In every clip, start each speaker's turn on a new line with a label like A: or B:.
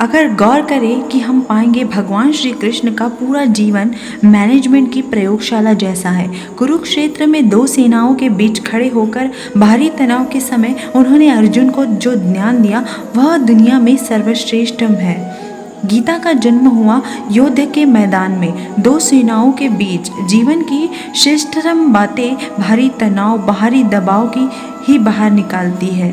A: अगर गौर करें कि हम पाएंगे भगवान श्री कृष्ण का पूरा जीवन मैनेजमेंट की प्रयोगशाला जैसा है। कुरुक्षेत्र में दो सेनाओं के बीच खड़े होकर भारी तनाव के समय उन्होंने अर्जुन को जो ज्ञान दिया वह दुनिया में सर्वश्रेष्ठ है। गीता का जन्म हुआ युद्ध के मैदान में दो सेनाओं के बीच। जीवन की श्रेष्ठतम बातें भारी तनाव बाहरी दबाव की ही बाहर निकालती है।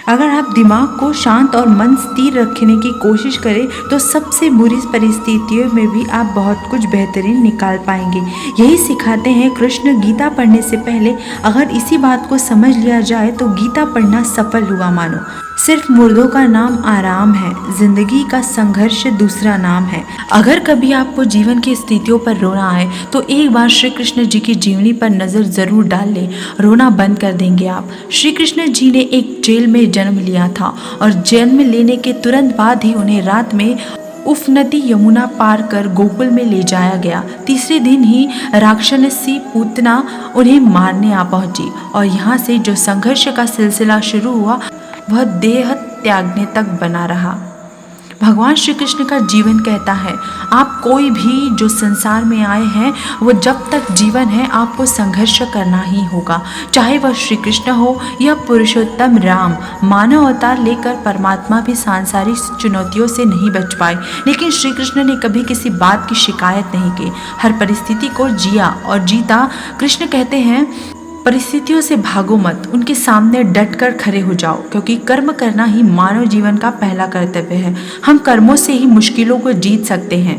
A: अगर आप दिमाग को शांत और मन स्थिर रखने की कोशिश करें तो सबसे बुरी परिस्थितियों में भी आप बहुत कुछ बेहतरीन निकाल पाएंगे। यही सिखाते हैं कृष्ण। गीता पढ़ने से पहले अगर इसी बात को समझ लिया जाए तो गीता पढ़ना सफल हुआ मानो। सिर्फ मुर्दों का नाम आराम है, जिंदगी का संघर्ष दूसरा नाम है। अगर कभी आपको जीवन की स्थितियों पर रोना आए तो एक बार श्री कृष्ण जी की जीवनी पर नज़र जरूर डाल लें, रोना बंद कर देंगे आप। श्री कृष्ण जी ने एक जेल में जन्म लिया था और जन्म लेने के तुरंत बाद ही उन्हें रात में उफ नदी यमुना पार कर गोकुल में ले जाया गया। तीसरे दिन ही राक्षसी पूतना उन्हें मारने आ पहुंची और यहाँ से जो संघर्ष का सिलसिला शुरू हुआ वह देह त्यागने तक बना रहा। भगवान श्री कृष्ण का जीवन कहता है आप कोई भी जो संसार में आए हैं वो जब तक जीवन है आपको संघर्ष करना ही होगा। चाहे वह श्री कृष्ण हो या पुरुषोत्तम राम। मानव अवतार लेकर परमात्मा भी सांसारिक चुनौतियों से नहीं बच पाए, लेकिन श्री कृष्ण ने कभी किसी बात की शिकायत नहीं की। हर परिस्थिति को जिया और जीता। कृष्ण कहते हैं परिस्थितियों से भागो मत, उनके सामने डटकर खड़े हो जाओ, क्योंकि कर्म करना ही मानव जीवन का पहला कर्तव्य है। हम कर्मों से ही मुश्किलों को जीत सकते हैं।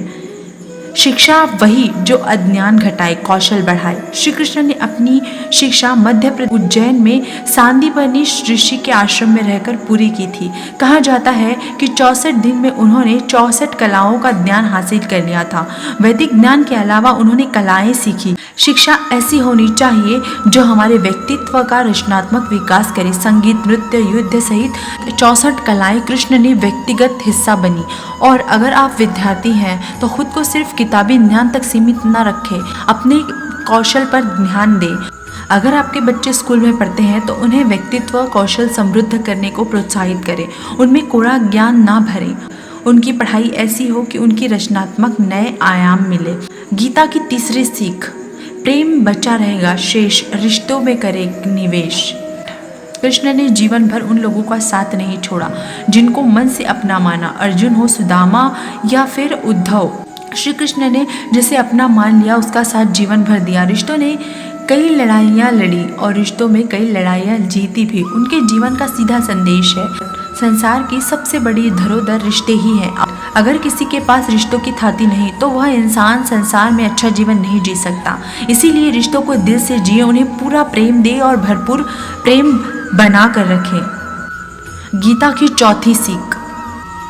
A: शिक्षा वही जो अज्ञान घटाए, कौशल बढ़ाए। श्री कृष्ण ने अपनी शिक्षा मध्य प्रदेश उज्जैन में सांदीपनि ऋषि के आश्रम में रहकर पूरी की थी। कहा जाता है कि 64 दिन में उन्होंने 64 कलाओं का ज्ञान हासिल कर लिया था। वैदिक ज्ञान के अलावा उन्होंने कलाएं सीखी। शिक्षा ऐसी होनी चाहिए जो हमारे व्यक्तित्व का रचनात्मक विकास करे। संगीत, नृत्य, युद्ध सहित 64 कलाएं कृष्ण ने व्यक्तिगत हिस्सा बनी। और अगर आप विद्यार्थी हैं तो खुद को सिर्फ किताबी ज्ञान तक सीमित न रखें, अपने कौशल पर ध्यान दें। अगर आपके बच्चे स्कूल में पढ़ते हैं तो उन्हें व्यक्तित्व कौशल समृद्ध करने को प्रोत्साहित करें, उनमें कोरा ज्ञान ना भरें। उनकी पढ़ाई ऐसी हो कि उनकी रचनात्मक नए आयाम मिले। गीता की तीसरी सीख, प्रेम बचा रहेगा शेष, रिश्तों में करे निवेश। कृष्ण ने जीवन भर उन लोगों का साथ नहीं छोड़ा जिनको मन से अपना माना। अर्जुन हो, सुदामा या फिर उद्धव, श्री कृष्ण ने जिसे अपना मान लिया उसका साथ जीवन भर दिया। रिश्तों ने कई लड़ाइयाँ लड़ी और रिश्तों में कई लड़ाइयाँ जीती भी। उनके जीवन का सीधा संदेश है संसार की सबसे बड़ी धरोहर रिश्ते ही हैं। अगर किसी के पास रिश्तों की थाती नहीं तो वह इंसान संसार में अच्छा जीवन नहीं जी सकता। इसीलिए रिश्तों को दिल से जिए, उन्हें पूरा प्रेम दे और भरपूर प्रेम बना कर रखें। गीता की चौथी सीख,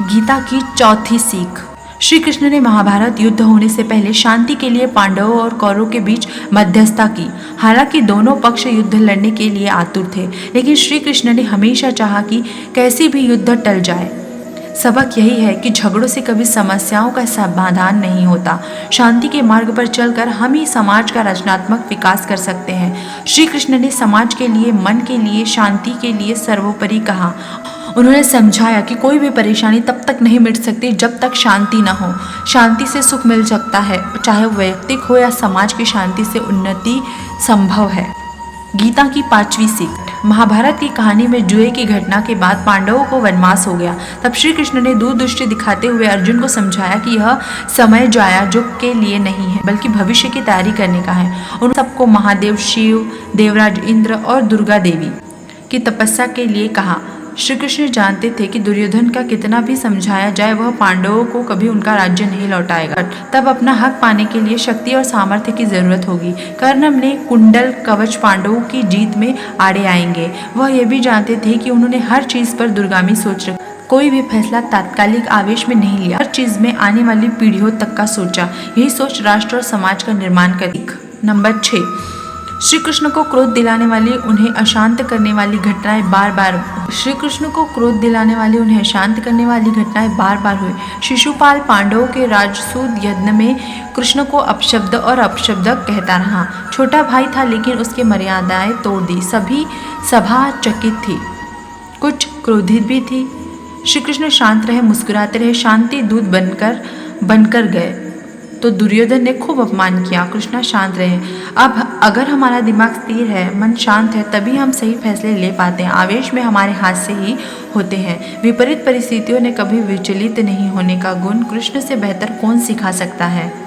A: गीता की चौथी सीख, श्री कृष्ण ने महाभारत युद्ध होने से पहले शांति के लिए पांडवों और कौरवों के बीच मध्यस्थता की। हालांकि दोनों पक्ष युद्ध लड़ने के लिए आतुर थे, लेकिन श्री कृष्ण ने हमेशा चाहा कि कैसे भी युद्ध टल जाए। सबक यही है कि झगड़ों से कभी समस्याओं का समाधान नहीं होता। शांति के मार्ग पर चलकर हम ही समाज का रचनात्मक विकास कर सकते हैं। श्री कृष्ण ने समाज के लिए, मन के लिए, शांति के लिए सर्वोपरि कहा। उन्होंने समझाया कि कोई भी परेशानी तब तक नहीं मिट सकती जब तक शांति न हो। शांति से सुख मिल सकता है, चाहे वैयक्तिक हो या समाज की शांति से उन्नति संभव है। गीता की पांचवी सीख, महाभारत की कहानी में जुए की घटना के बाद पांडवों को वनवास हो गया। तब श्री कृष्ण ने दूरदृष्टि दिखाते हुए अर्जुन को समझाया कि यह समय जाया जुग के लिए नहीं है, बल्कि भविष्य की तैयारी करने का है। उन सबको महादेव शिव, देवराज इंद्र और दुर्गा देवी की तपस्या के लिए कहा। श्री कृष्ण जानते थे कि दुर्योधन का कितना भी समझाया जाए वह पांडवों को कभी उनका राज्य नहीं लौटाएगा। तब अपना हक पाने के लिए शक्ति और सामर्थ्य की जरूरत होगी। कर्ण ने कुंडल कवच पांडवों की जीत में आड़े आएंगे। वह यह भी जानते थे कि उन्होंने हर चीज पर दूरगामी सोच रखी। कोई भी फैसला तात्कालिक आवेश में नहीं लिया, हर चीज में आने वाली पीढ़ियों तक का सोचा। यही सोच राष्ट्र और समाज का निर्माण करेगी। नंबर 6, श्री कृष्ण को क्रोध दिलाने वाली, उन्हें अशांत करने वाली घटनाएं बार बार हुई। शिशुपाल पांडवों के राजसूय यज्ञ में कृष्ण को अपशब्द और अपशब्द कहता रहा। छोटा भाई था लेकिन उसके मर्यादाएं तोड़ दी। सभी सभा चकित थी, कुछ क्रोधित भी थी। श्री कृष्ण शांत रहे, मुस्कुराते रहे, शांति दूत बनकर गए। तो दुर्योधन ने खूब अपमान किया। कृष्णा शांत रहे। अब अगर हमारा दिमाग स्थिर है, मन शांत है, तभी हम सही फैसले ले पाते हैं। आवेश में हमारे हाथ से ही होते हैं। विपरीत परिस्थितियों ने कभी विचलित नहीं होने का गुण कृष्ण से बेहतर कौन सिखा सकता है।